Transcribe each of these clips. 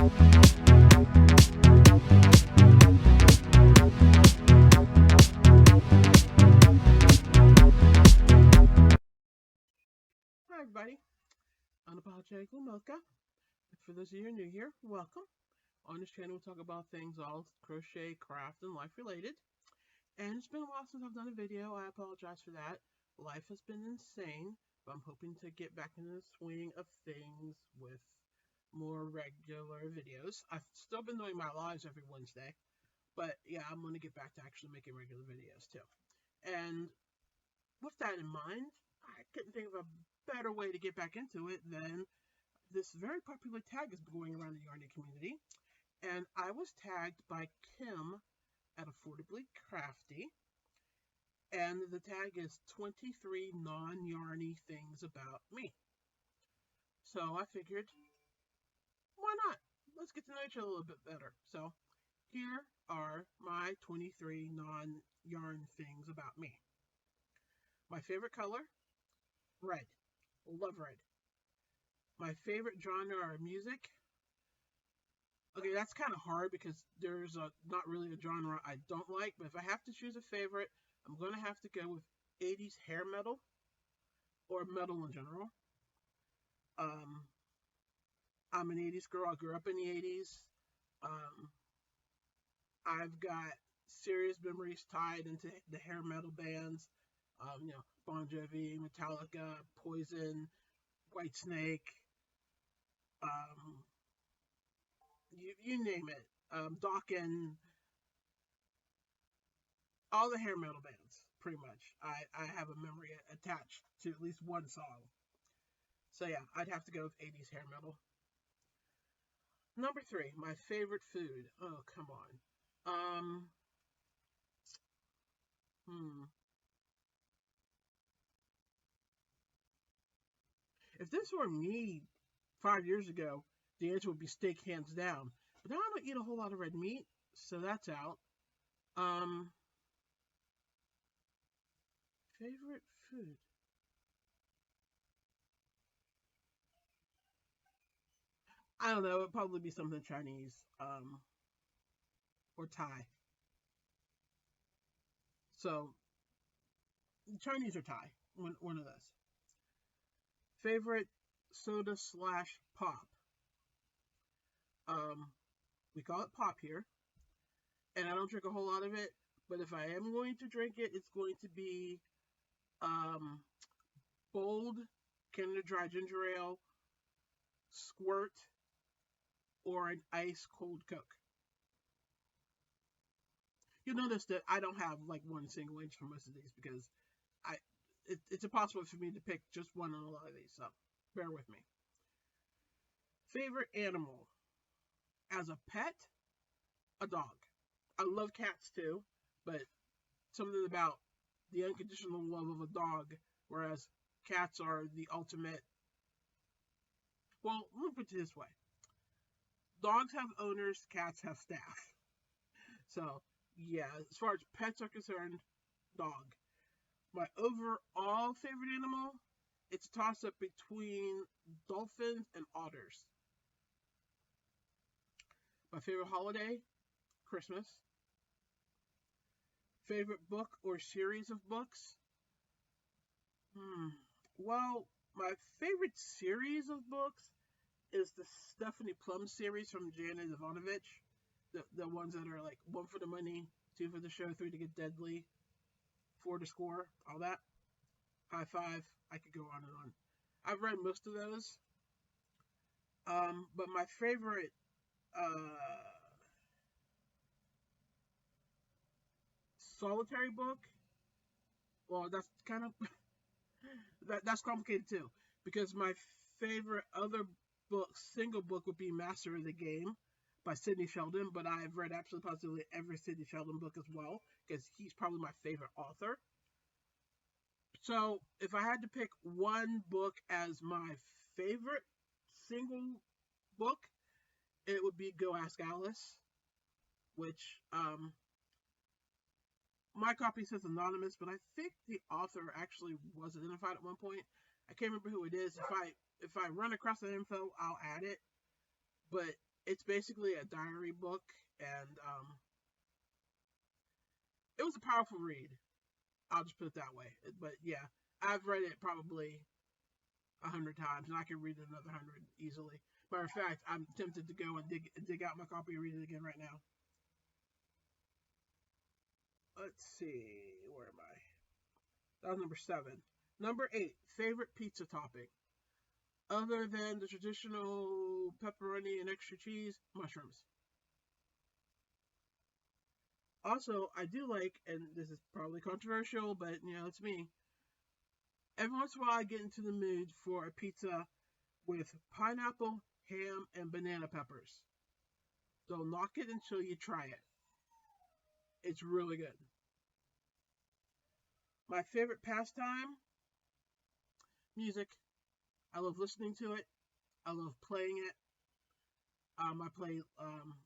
Hi everybody, Unapologetic Mocha. For those of you who are new here, welcome. On this channel we'll talk about things all crochet, craft, and life related. And it's been a while since I've done a video. I apologize for that. Life has been insane, but I'm hoping to get back into the swing of things with more regular videos. I've still been doing my lives every Wednesday, but yeah, I'm going to get back to actually making regular videos too. And with that in mind, I couldn't think of a better way to get back into it than this very popular tag has been going around the Yarny community. And I was tagged by Kim at Affordably Crafty. And the tag is 23 non-yarny things about me. So I figured, why not? Let's get to know each other a little bit better. So here are my 23 non-yarn things about me. My favorite color, red. Love red. My favorite genre of music. Okay, that's kind of hard because there's not really a genre I don't like, but if I have to choose a favorite, I'm going to have to go with 80s hair metal or metal in general. I'm an 80s girl. I grew up in the 80s. I've got serious memories tied into the hair metal bands. Bon Jovi, Metallica, Poison, Whitesnake, you name it. Dawkins, all the hair metal bands, pretty much. I have a memory attached to at least one song. So yeah, I'd have to go with 80s hair metal. Number 3, my favorite food. Oh, come on. If this were me 5 years ago, the answer would be steak hands down. But now I don't eat a whole lot of red meat, so that's out. Favorite food. I don't know, it'd probably be something Chinese, or Thai. So Chinese or Thai, one of those. Favorite soda slash pop. We call it pop here, and I don't drink a whole lot of it. But if I am going to drink it, it's going to be bold Canada Dry Ginger Ale, Squirt, or an ice cold Coke. You'll notice that I don't have like one single inch for most of these because it's impossible for me to pick just one on a lot of these, so bear with me. Favorite animal. As a pet, a dog. I love cats too, but something about the unconditional love of a dog, whereas cats are the ultimate. Well, let me put it this way. Dogs have owners, cats have staff. So, yeah, as far as pets are concerned, dog. My overall favorite animal, it's a toss-up between dolphins and otters. My favorite holiday, Christmas. Favorite book or series of books? Well, my favorite series of books is the Stephanie Plum series from Janet Ivanovich. The ones that are like 1 for the money, 2 for the show, 3 to get deadly, 4 to score, all that. High five. I could go on and on. I've read most of those. But my favorite solitary book, well, that's kind of that's complicated too, because my favorite other book, single book, would be Master of the Game by Sidney Sheldon, but I've read absolutely positively every Sidney Sheldon book as well, because he's probably my favorite author. So if I had to pick one book as my favorite single book, it would be Go Ask Alice, which my copy says anonymous, but I think the author actually was identified at one point. I can't remember who it is. If I run across that info, I'll add it. But It's basically a diary book, and it was a powerful read. I'll just put it that way. But yeah, I've read it probably 100 times, and I can read it another 100 easily. Matter of fact, I'm tempted to go and dig out my copy and read it again right now. Let's see, where am I? That was number 7. Number 8, favorite pizza topping. Other than the traditional pepperoni and extra cheese, mushrooms. Also, I do like, and this is probably controversial, but it's me. Every once in a while, I get into the mood for a pizza with pineapple, ham, and banana peppers. Don't knock it until you try it. It's really good. My favorite pastime, music. I love listening to it. I love playing it. I play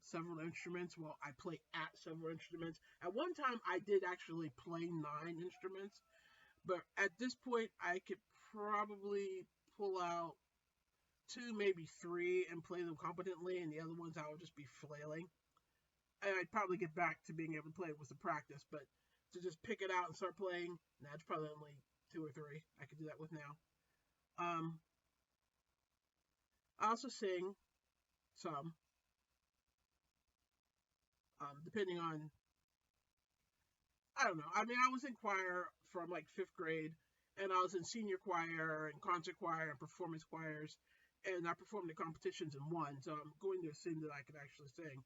several instruments. Well, I play at several instruments. At one time, I did actually play 9 instruments, but at this point, I could probably pull out 2, maybe 3, and play them competently, and the other ones I would just be flailing. And I'd probably get back to being able to play it with some practice, but to just pick it out and start playing, that's probably only 2 or 3 I could do that with now. I also sing some, depending on, I don't know. I mean, I was in choir from like 5th grade, and I was in senior choir and concert choir and performance choirs, and I performed in competitions and won. So I'm going to assume that I could actually sing.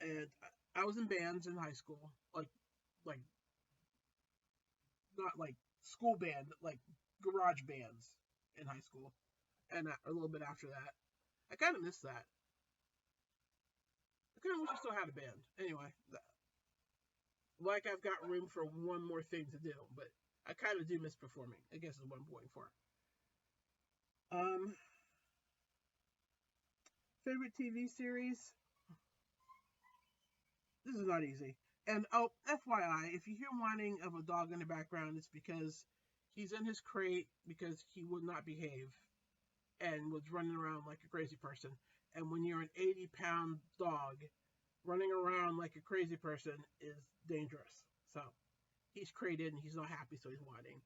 And I was in bands in high school, like not like school band, like garage bands in high school, and a little bit after that. I kind of miss that. I kind of wish I still had a band. Anyway, like I've got room for one more thing to do, but I kind of do miss performing, I guess is what I'm going for. Um, Favorite TV series? This is not easy. And oh, FYI, if you hear whining of a dog in the background, it's because he's in his crate because he would not behave and was running around like a crazy person. And when you're an 80-pound dog, running around like a crazy person is dangerous. So he's crated and he's not happy, so he's whining.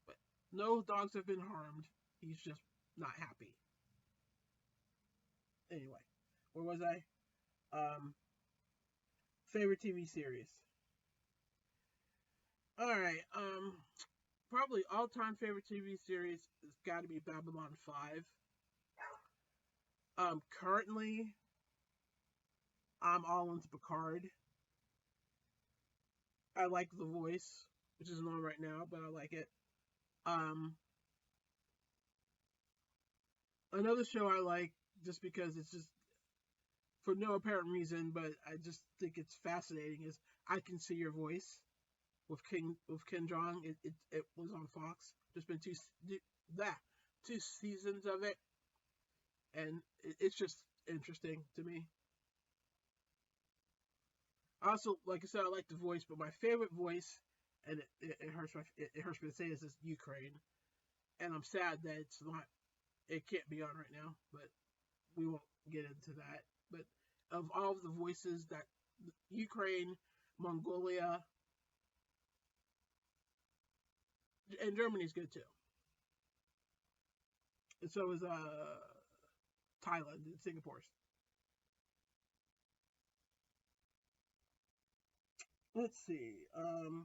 But no dogs have been harmed. He's just not happy. Anyway, where was I? Favorite TV series. All right. Probably all-time favorite TV series has got to be Babylon 5. Currently, I'm all into Picard. I like the voice, which isn't on right now, but I like it. Um, Another show I like just because it's just for no apparent reason, but I just think it's fascinating. Is I Can See Your Voice with Ken Jong. It was on Fox. There's been that 2 seasons of it, and it's just interesting to me. Also, like I said, I like the voice, but my favorite voice, and it hurts me to say this, is Ukraine, and I'm sad that it can't be on right now, but we won't get into that. But of all of the voices that Ukraine, Mongolia, and Germany's good too, and so is Thailand and Singapore's. Let's see. Oh,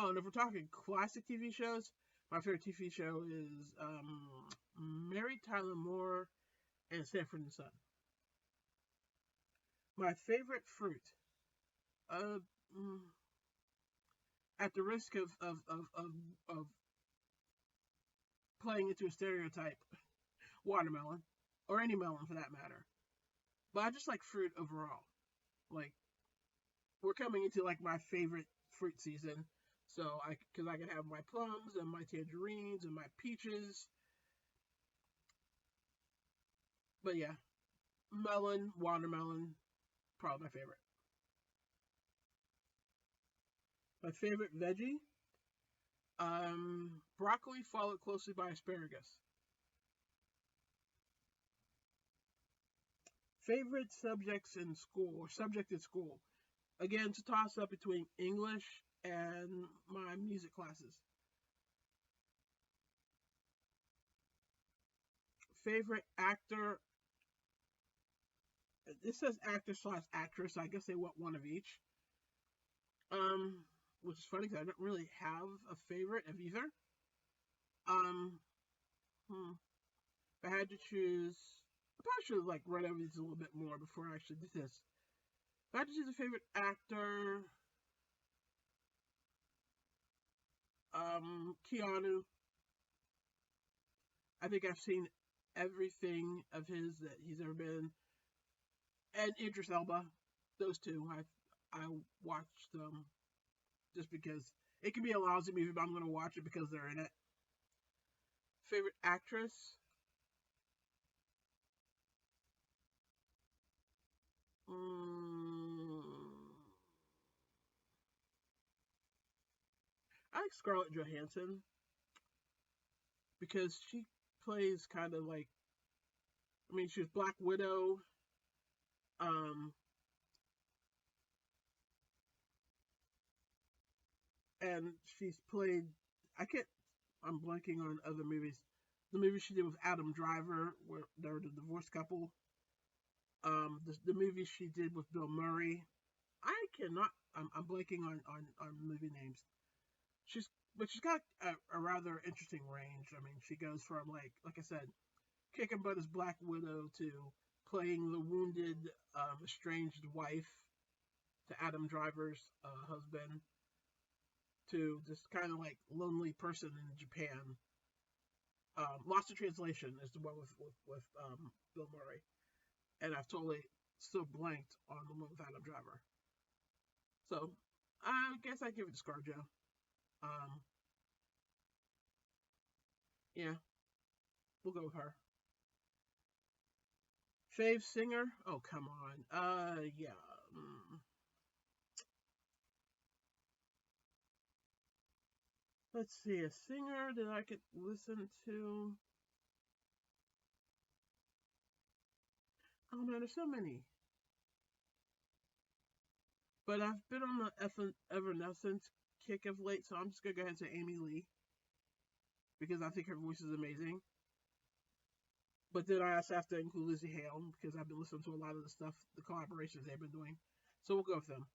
and if we're talking classic TV shows, my favorite TV show is Mary Tyler Moore and Sanford and Son. My favorite fruit. Uh, mm, at the risk of playing into a stereotype, watermelon or any melon for that matter. But I just like fruit overall. Like we're coming into like my favorite fruit season, so because I can have my plums and my tangerines and my peaches. But yeah, melon, watermelon, probably my favorite. My favorite veggie, broccoli followed closely by asparagus. Favorite subjects in school or subject in school. Again, it's a toss up between English and my music classes. Favorite actor. This says actor slash actress. So I guess they want one of each. Which is funny because I don't really have a favorite of either. Um, hmm. If I had to choose, I probably should have like read over these a little bit more before I actually did this. If I had to choose a favorite actor, Keanu. I think I've seen everything of his that he's ever been, and Idris Elba. Those two, I watched them just because it can be a lousy movie, but I'm going to watch it because they're in it. Favorite actress? Mm, I like Scarlett Johansson because she plays kind of like, I mean, she was Black Widow. Um, and she's played, I can't, I'm blanking on other movies. The movie she did with Adam Driver, where they're the divorced couple. The movie she did with Bill Murray. I cannot, I'm blanking on movie names. She's, but she's got a rather interesting range. I mean, she goes from like I said, kicking butt as Black Widow to playing the wounded, estranged wife to Adam Driver's husband to this kind of like lonely person in Japan. Lost in Translation is the one with Bill Murray, and I've totally still blanked on the one with Adam Driver. So I guess I give it to ScarJo. Um, yeah, we'll go with her. Fave singer? Oh come on. Yeah. Mm. Let's see, a singer that I could listen to. Oh man, there's so many. But I've been on the Evanescence kick of late, so I'm just gonna go ahead and say Amy Lee because I think her voice is amazing. But then I also have to include Lizzie Hale because I've been listening to a lot of the stuff, the collaborations they've been doing. So we'll go with them.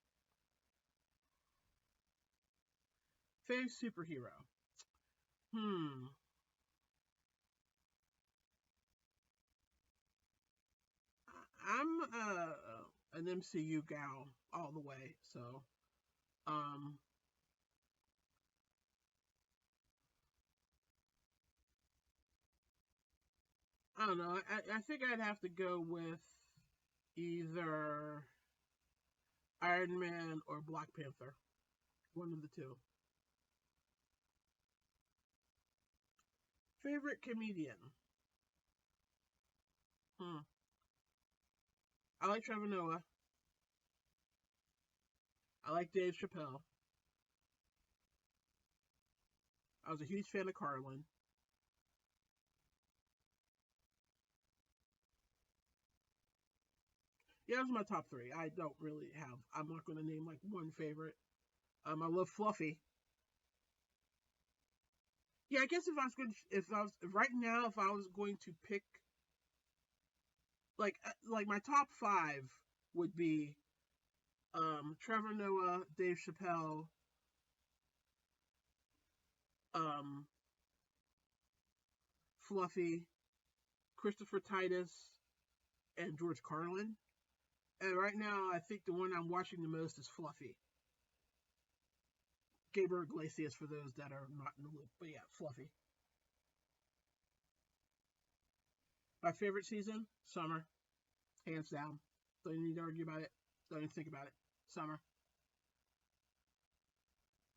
Fave superhero. Hmm. I'm an MCU gal all the way, so um I don't know. I think I'd have to go with either Iron Man or Black Panther. One of the two. Favorite comedian? Hmm. I like Trevor Noah. I like Dave Chappelle. I was a huge fan of Carlin. Yeah, those are my top three. I don't really have. I'm not going to name like one favorite. I love Fluffy. Yeah, I guess if I was going, if I was right now, if I was going to pick like my top five would be Trevor Noah, Dave Chappelle, um, Fluffy, Christopher Titus, and George Carlin. And right now, I think the one I'm watching the most is Fluffy. Gabriel Iglesias for those that are not in the loop. But yeah, Fluffy. My favorite season? Summer. Hands down. Don't even need to argue about it. Don't even think about it. Summer.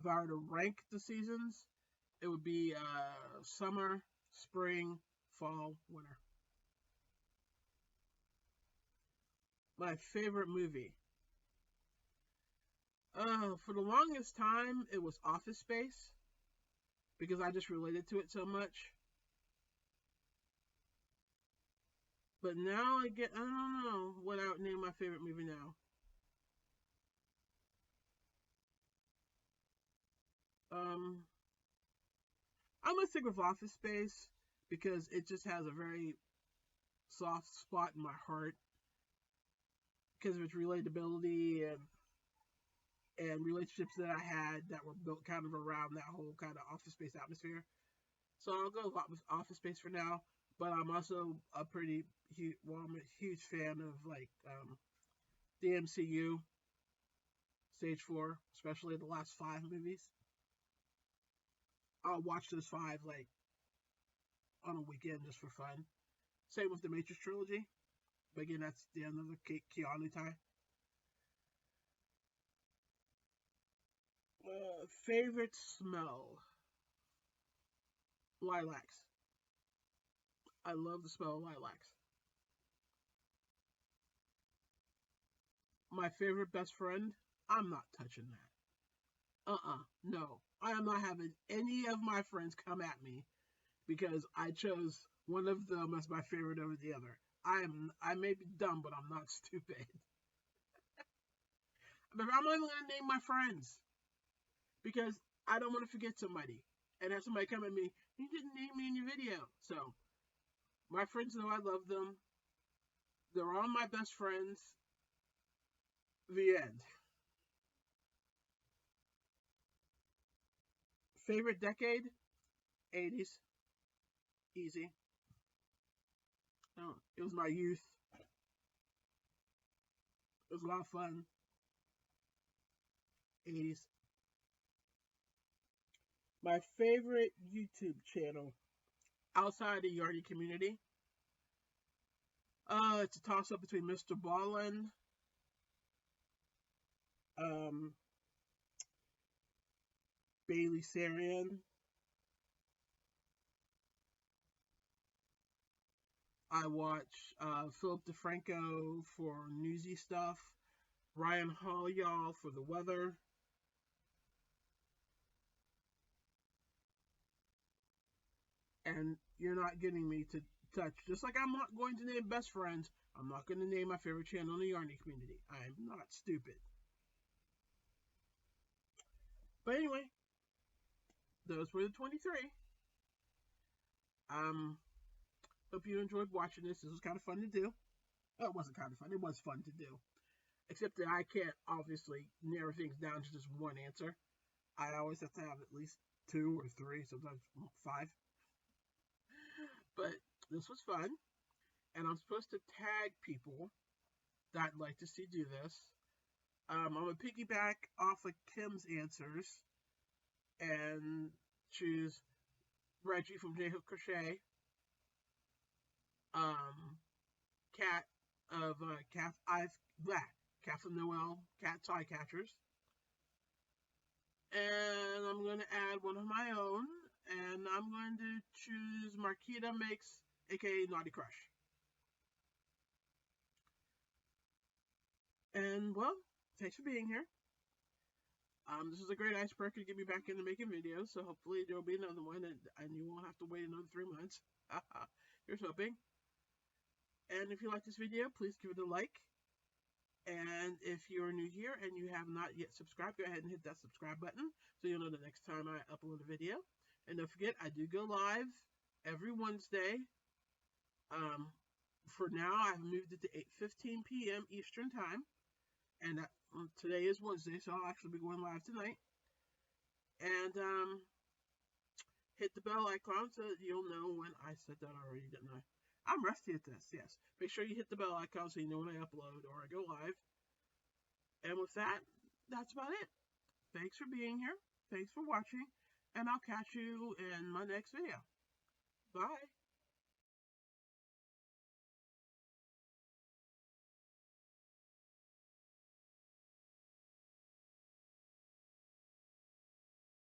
If I were to rank the seasons, it would be summer, spring, fall, winter. My favorite movie. For the longest time, it was Office Space because I just related to it so much. But now I don't know what I would name my favorite movie now. Um, I'm gonna stick with Office Space because it just has a very soft spot in my heart because of its relatability and relationships that I had that were built kind of around that whole kind of Office Space atmosphere. So I'll go with Office Space for now. But I'm also a pretty huge, well, I'm a huge fan of like the MCU, Stage Four, especially the last five movies. I'll watch those five like on a weekend just for fun. Same with the Matrix trilogy. But again, that's the end of the Keanu tie. Favorite smell? Lilacs. I love the smell of lilacs. My favorite best friend? I'm not touching that. No. I am not having any of my friends come at me because I chose one of them as my favorite over the other. I may be dumb, but I'm not stupid. But I'm not even gonna name my friends because I don't want to forget somebody. And have somebody come at me, you didn't name me in your video. So my friends know I love them. They're all my best friends. The end. Favorite decade? 80s. Easy. Oh, it was my youth. It was a lot of fun. 80s. My favorite YouTube channel outside the Yardy community. It's a toss up between Mr. Ballin, um, Bailey Sarian. I watch Philip DeFranco for newsy stuff, Ryan Hall, y'all, for the weather, and you're not getting me to touch. Just like I'm not going to name best friends, I'm not going to name my favorite channel in the Yarny community. I'm not stupid. But anyway, those were the 23. Um, Hope you enjoyed watching this. This was kind of fun to do. Oh, it wasn't kind of fun. It was fun to do. Except that I can't obviously narrow things down to just one answer. I always have to have at least two or three, sometimes five. But this was fun. And I'm supposed to tag people that I'd like to see do this. I'm going to piggyback off of Kim's answers and choose Reggie from J Hook Crochet, Cat of Cath Cath from Noel, Cat Tie Catchers, and I'm going to add one of my own, and I'm going to choose Marquita Makes, aka Naughty Crush. And well, thanks for being here. This is a great icebreaker to get me back into making videos, so hopefully there'll be another one, and you won't have to wait another 3 months. Here's hoping. And if you like this video, please give it a like. And if you're new here and you have not yet subscribed, go ahead and hit that subscribe button so you'll know the next time I upload a video. And don't forget, I do go live every Wednesday. For now, I've moved it to 8:15 p.m. Eastern Time. And today is Wednesday, so I'll actually be going live tonight. And hit the bell icon so that you'll know when I said that already, didn't I? I'm rusty at this, yes. Make sure you hit the bell icon so you know when I upload or I go live. And with that, that's about it. Thanks for being here. Thanks for watching. And I'll catch you in my next video. Bye.